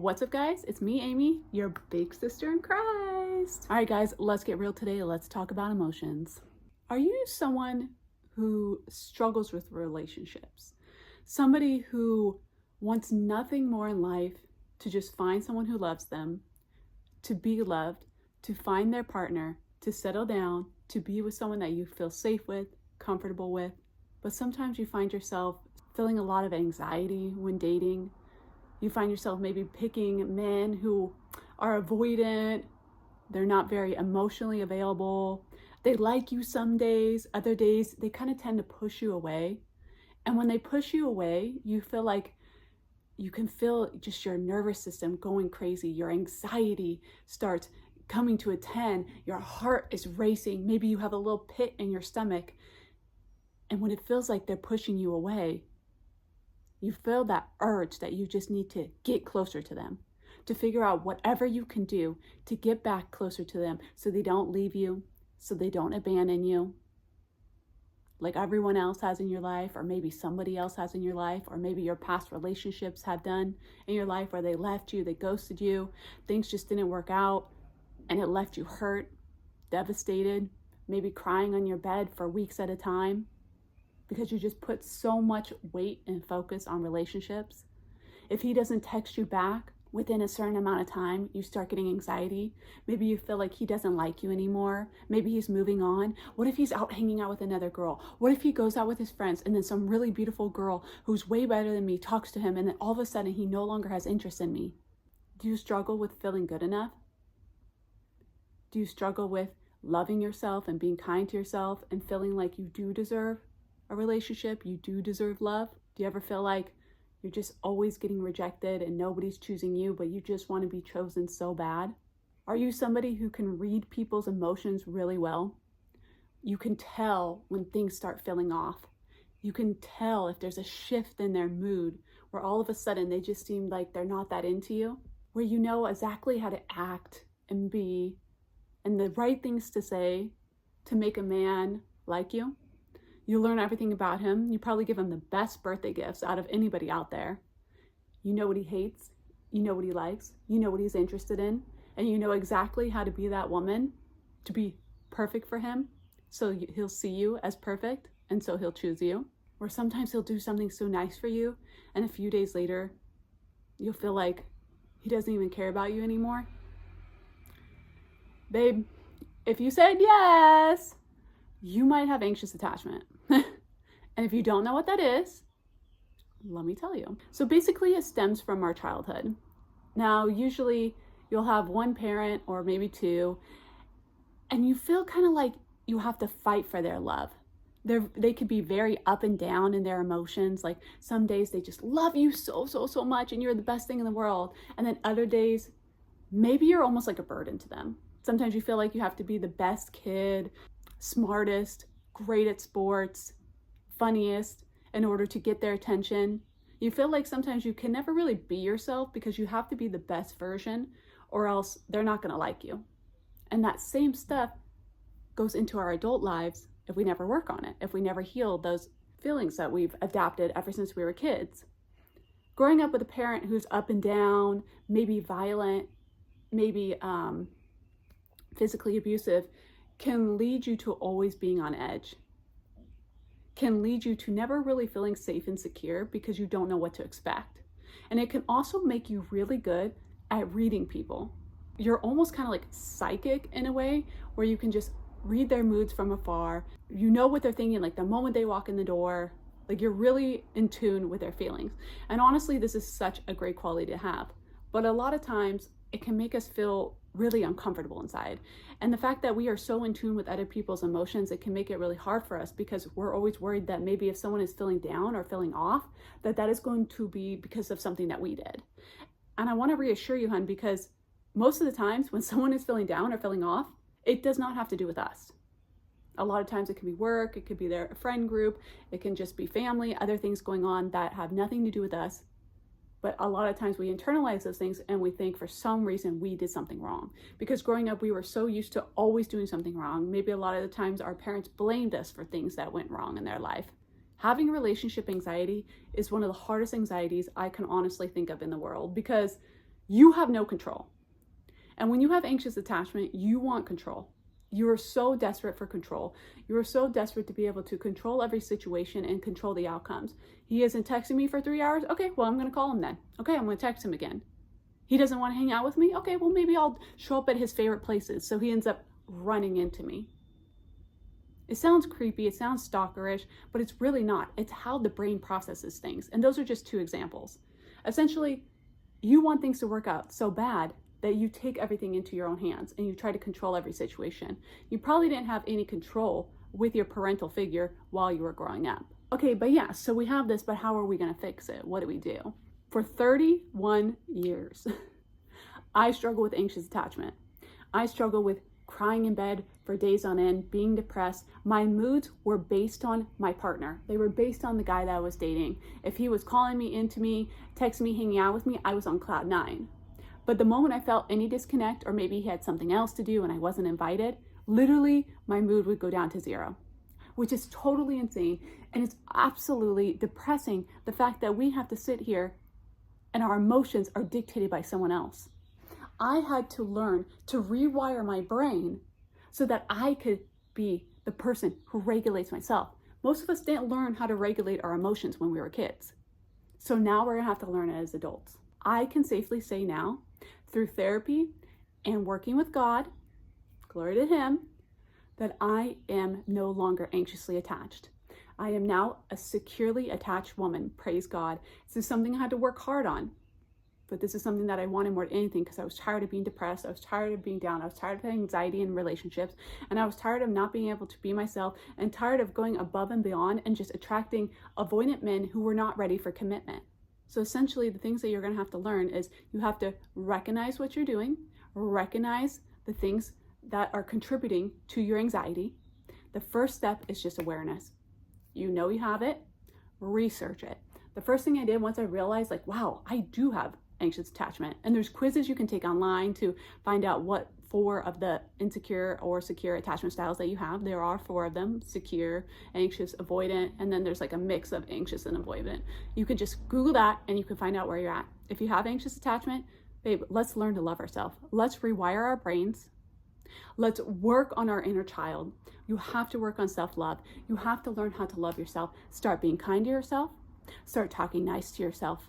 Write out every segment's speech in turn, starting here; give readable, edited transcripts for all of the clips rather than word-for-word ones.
What's up, guys? It's me, Amy, your big sister in Christ. All right, guys, let's get real today. Let's talk about emotions. Are you someone who struggles with relationships? Somebody who wants nothing more in life to just find someone who loves them, to be loved, to find their partner, to settle down, to be with someone that you feel safe with, comfortable with. But sometimes you find yourself feeling a lot of anxiety when dating. You find yourself maybe picking men who are avoidant. They're not very emotionally available. They like you some days, other days they kind of tend to push you away. And when they push you away, you feel like you can feel just your nervous system going crazy. Your anxiety starts coming to a 10. Your heart is racing. Maybe you have a little pit in your stomach. And when it feels like they're pushing you away, you feel that urge that you just need to get closer to them, to figure out whatever you can do to get back closer to them so they don't leave you, so they don't abandon you like everyone else has in your life, or maybe somebody else has in your life, or maybe your past relationships have done in your life where they left you, they ghosted you, things just didn't work out, and it left you hurt, devastated, maybe crying on your bed for weeks at a time because you just put so much weight and focus on relationships. If he doesn't text you back within a certain amount of time, you start getting anxiety. Maybe you feel like he doesn't like you anymore. Maybe he's moving on. What if he's out hanging out with another girl? What if he goes out with his friends and then some really beautiful girl who's way better than me talks to him and then all of a sudden he no longer has interest in me? Do you struggle with feeling good enough? Do you struggle with loving yourself and being kind to yourself and feeling like you do deserve a relationship? You do deserve love? Do you ever feel like you're just always getting rejected and nobody's choosing you, but you just want to be chosen so bad? Are you somebody who can read people's emotions really well? You can tell when things start feeling off. You can tell if there's a shift in their mood where all of a sudden they just seem like they're not that into you, where you know exactly how to act and be and the right things to say to make a man like you. You learn everything about him. You probably give him the best birthday gifts out of anybody out there. You know what he hates. You know what he likes. You know what he's interested in. And you know exactly how to be that woman to be perfect for him. So he'll see you as perfect. And so he'll choose you. Or sometimes he'll do something so nice for you. And a few days later, you'll feel like he doesn't even care about you anymore. Babe, if you said yes, you might have anxious attachment. And if you don't know what that is, let me tell you. So basically it stems from our childhood. Now, usually you'll have one parent or maybe two, and you feel kind of like you have to fight for their love. They could be very up and down in their emotions. Like some days they just love you so much and you're the best thing in the world. And then other days, maybe you're almost like a burden to them. Sometimes you feel like you have to be the best kid, smartest, great at sports, funniest in order to get their attention. You feel like sometimes you can never really be yourself because you have to be the best version or else they're not going to like you. And that same stuff goes into our adult lives if we never work on it, if we never heal those feelings that we've adapted ever since we were kids. Growing up with a parent who's up and down, maybe violent, maybe physically abusive, can lead you to always being on edge, can lead you to never really feeling safe and secure because you don't know what to expect. And it can also make you really good at reading people. You're almost kind of like psychic in a way where you can just read their moods from afar. You know what they're thinking, like the moment they walk in the door, like you're really in tune with their feelings. And honestly, this is such a great quality to have. But a lot of times it can make us feel really uncomfortable inside. And the fact that we are so in tune with other people's emotions, it can make it really hard for us because we're always worried that maybe if someone is feeling down or feeling off, that is going to be because of something that we did. And I want to reassure you, hun, because most of the times when someone is feeling down or feeling off, it does not have to do with us. A lot of times it can be work, it could be their friend group, it can just be family, other things going on that have nothing to do with us. But a lot of times we internalize those things and we think for some reason we did something wrong. Because growing up, we were so used to always doing something wrong. Maybe a lot of the times our parents blamed us for things that went wrong in their life. Having relationship anxiety is one of the hardest anxieties I can honestly think of in the world because You have no control. And when you have anxious attachment, you want control. You are so desperate for control. You are so desperate to be able to control every situation and control the outcomes. He isn't texting me for 3 hours. Okay, well, I'm going to call him then. Okay, I'm going to text him again. He doesn't want to hang out with me. Okay, well, maybe I'll show up at his favorite places. So he ends up running into me. It sounds creepy, it sounds stalkerish, but it's really not. It's how the brain processes things. And those are just 2 examples. Essentially, you want things to work out so bad that you take everything into your own hands and you try to control every situation. You probably didn't have any control with your parental figure while you were growing up. Okay, but yeah, so we have this, but how are we gonna fix it? What do we do? For 31 years, I struggle with anxious attachment. I struggle with crying in bed for days on end, being depressed. My moods were based on my partner. They were based on the guy that I was dating. If he was calling me, into me, texting me, hanging out with me, I was on cloud 9. But the moment I felt any disconnect, or maybe he had something else to do and I wasn't invited, literally my mood would go down to 0, which is totally insane. And it's absolutely depressing, the fact that we have to sit here and our emotions are dictated by someone else. I had to learn to rewire my brain so that I could be the person who regulates myself. Most of us didn't learn how to regulate our emotions when we were kids. So now we're gonna have to learn it as adults. I can safely say now, through therapy and working with God, glory to Him, that I am no longer anxiously attached. I am now a securely attached woman, praise God. This is something I had to work hard on, but this is something that I wanted more than anything because I was tired of being depressed, I was tired of being down, I was tired of anxiety in relationships, and I was tired of not being able to be myself and tired of going above and beyond and just attracting avoidant men who were not ready for commitment. So essentially the things that you're gonna have to learn is you have to recognize what you're doing, recognize the things that are contributing to your anxiety. The first step is just awareness. You know you have it, research it. The first thing I did once I realized, like, wow, I do have anxious attachment. And there's quizzes you can take online to find out what 4 of the insecure or secure attachment styles that you have. There are 4 of them: secure, anxious, avoidant, and then there's like a mix of anxious and avoidant. You can just Google that and you can find out where you're at. If you have anxious attachment, babe, let's learn to love ourselves. Let's rewire our brains. Let's work on our inner child. You have to work on self-love. You have to learn how to love yourself. Start being kind to yourself. Start talking nice to yourself.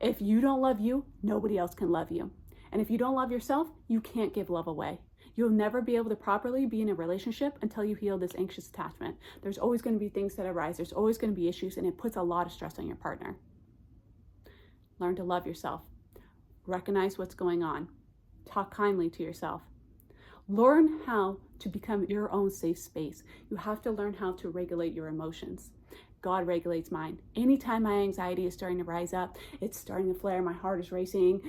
If you don't love you, nobody else can love you. And if you don't love yourself, you can't give love away. You'll never be able to properly be in a relationship until you heal this anxious attachment. There's always going to be things that arise. There's always going to be issues, and it puts a lot of stress on your partner. Learn to love yourself. Recognize what's going on. Talk kindly to yourself. Learn how to become your own safe space. You have to learn how to regulate your emotions. God regulates mine. Anytime my anxiety is starting to rise up, it's starting to flare, my heart is racing,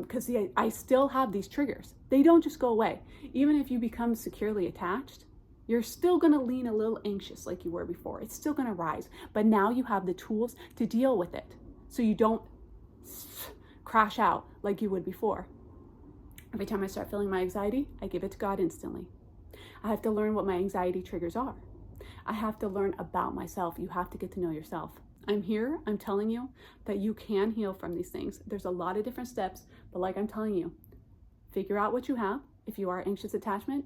because I still have these triggers. They don't just go away. Even if you become securely attached, you're still going to lean a little anxious like you were before. It's still going to rise, but now you have the tools to deal with it so you don't crash out like you would before. Every time I start feeling my anxiety, I give it to God instantly. I have to learn what my anxiety triggers are. I have to learn about myself. You have to get to know yourself. I'm here, I'm telling you that you can heal from these things. There's a lot of different steps, but like I'm telling you, figure out what you have. If you are anxious attachment,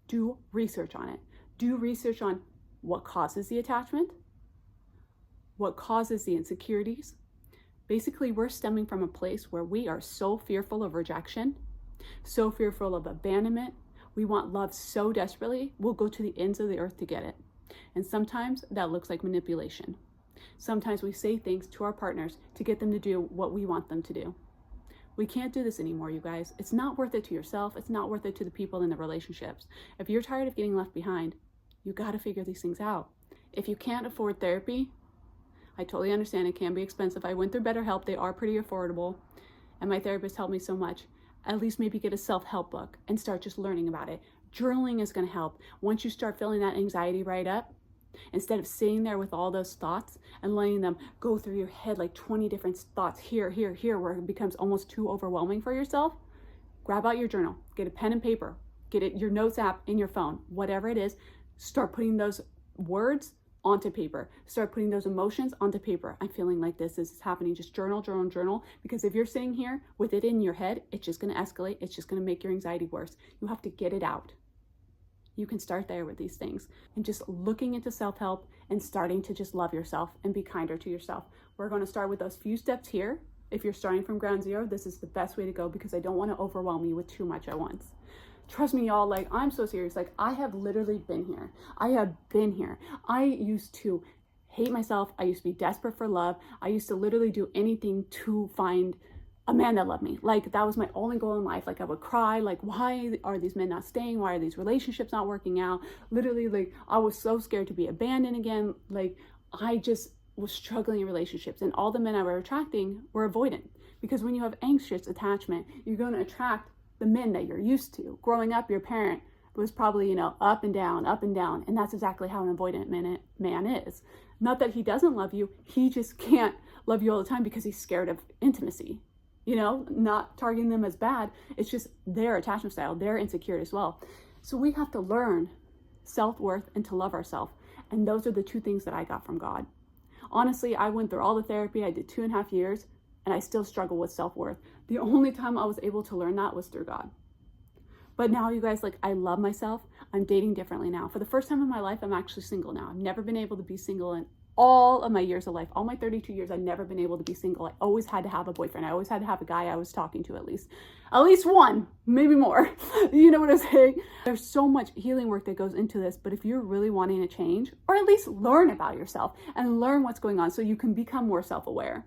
do research on it. Do research on what causes the attachment, what causes the insecurities. Basically, we're stemming from a place where we are so fearful of rejection, so fearful of abandonment. We want love so desperately, we'll go to the ends of the earth to get it. And sometimes that looks like manipulation. Sometimes we say things to our partners to get them to do what we want them to do. We can't do this anymore, you guys. It's not worth it to yourself. It's not worth it to the people in the relationships. If you're tired of getting left behind, you got to figure these things out. If you can't afford therapy, I totally understand it can be expensive. I went through BetterHelp. They are pretty affordable. And my therapist helped me so much. At least maybe get a self-help book and start just learning about it. Journaling is going to help. Once you start feeling that anxiety right up, instead of sitting there with all those thoughts and letting them go through your head like 20 different thoughts here, where it becomes almost too overwhelming for yourself, grab out your journal, get a pen and paper, get it your notes app in your phone, whatever it is, start putting those words onto paper. Start putting those emotions onto paper. I'm feeling like this is happening. Just journal, journal, journal. Because if you're sitting here with it in your head, it's just going to escalate. It's just going to make your anxiety worse. You have to get it out. You can start there with these things and just looking into self-help and starting to just love yourself and be kinder to yourself. We're going to start with those few steps here. If you're starting from ground zero, this is the best way to go because I don't want to overwhelm you with too much at once. Trust me, y'all, like, I'm so serious. Like, I have literally been here. I have been here. I used to hate myself. I used to be desperate for love. I used to literally do anything to find a man that loved me. Like, that was my only goal in life. Like, I would cry, like, why are these men not staying? Why are these relationships not working out? Literally, like, I was so scared to be abandoned again. Like, I just was struggling in relationships, and all the men I were attracting were avoidant. Because when you have anxious attachment, you're going to attract the men that you're used to. Growing up, your parent was probably, up and down, and that's exactly how an avoidant man is. Not that he doesn't love you, he just can't love you all the time because he's scared of intimacy. Not targeting them as bad, it's just their attachment style. They're insecure as well. So we have to learn self-worth and to love ourselves. And those are the two things that I got from God. Honestly, I went through all the therapy. I did 2.5 years, and I still struggle with self-worth. The only time I was able to learn that was through God. But now, you guys, like, I love myself. I'm dating differently now. For the first time in my life, I'm actually single now. I've never been able to be single in all of my years of life. All my 32 years, I've never been able to be single. I always had to have a boyfriend. I always had to have a guy I was talking to at least one, maybe more. You know what I'm saying? There's so much healing work that goes into this, but if you're really wanting to change, or at least learn about yourself and learn what's going on so you can become more self-aware,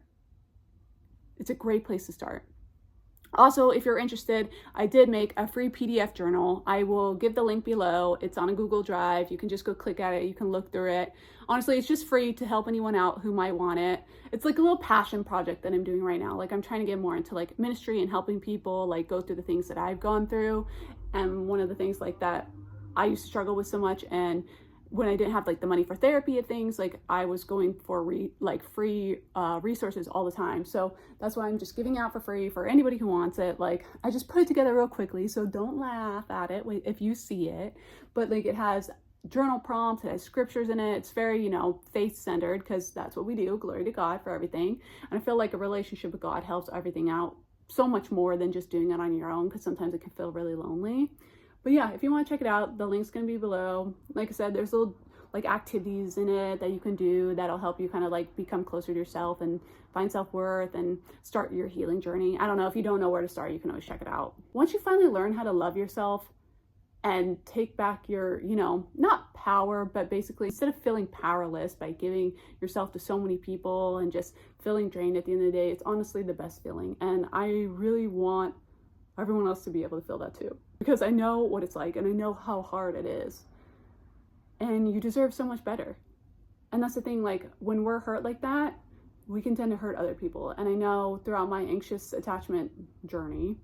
it's a great place to start. Also, if you're interested, I did make a free PDF journal. I will give the link below. It's on a Google Drive. You can just go click at it. You can look through it. Honestly, it's just free to help anyone out who might want it. It's like a little passion project that I'm doing right now. Like, I'm trying to get more into like ministry and helping people like go through the things that I've gone through. And one of the things like that I used to struggle with so much, and when I didn't have like the money for therapy and things, like I was going for free resources all the time. So that's why I'm just giving out for free for anybody who wants it. Like, I just put it together real quickly, so don't laugh at it if you see it. But like, it has journal prompts, it has scriptures in it. It's very, faith centered, because that's what we do. Glory to God for everything. And I feel like a relationship with God helps everything out so much more than just doing it on your own, because sometimes it can feel really lonely. But yeah, if you want to check it out, the link's going to be below. Like I said, there's little like activities in it that you can do that'll help you kind of like become closer to yourself and find self-worth and start your healing journey. I don't know, if you don't know where to start, you can always check it out. Once you finally learn how to love yourself and take back your, not power, but basically instead of feeling powerless by giving yourself to so many people and just feeling drained at the end of the day, it's honestly the best feeling. And I really want everyone else to be able to feel that too, because I know what it's like and I know how hard it is, and you deserve so much better. And that's the thing, like when we're hurt like that, we can tend to hurt other people. And I know throughout my anxious attachment journey,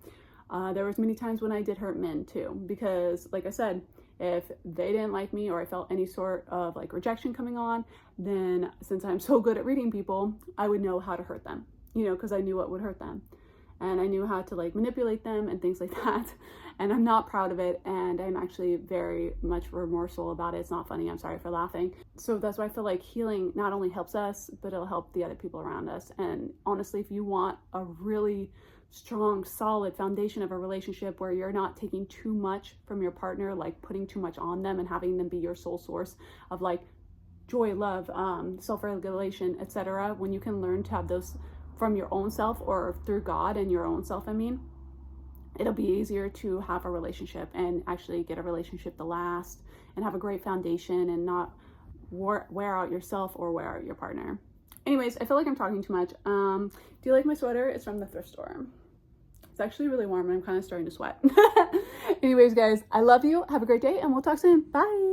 there was many times when I did hurt men too, because like I said, if they didn't like me or I felt any sort of like rejection coming on, then since I'm so good at reading people, I would know how to hurt them, because I knew what would hurt them. And I knew how to like manipulate them and things like that. And I'm not proud of it. And I'm actually very much remorseful about it. It's not funny. I'm sorry for laughing. So that's why I feel like healing not only helps us, but it'll help the other people around us. And honestly, if you want a really strong, solid foundation of a relationship where you're not taking too much from your partner, like putting too much on them and having them be your sole source of like joy, love, self-regulation, etc., when you can learn to have those from your own self or through God and your own self, it'll be easier to have a relationship and actually get a relationship to last and have a great foundation and not wear out yourself or wear out your partner. Anyways, I feel like I'm talking too much. Do you like my sweater? It's from the thrift store. It's actually really warm and I'm kind of starting to sweat. Anyways, guys, I love you. Have a great day and we'll talk soon. Bye.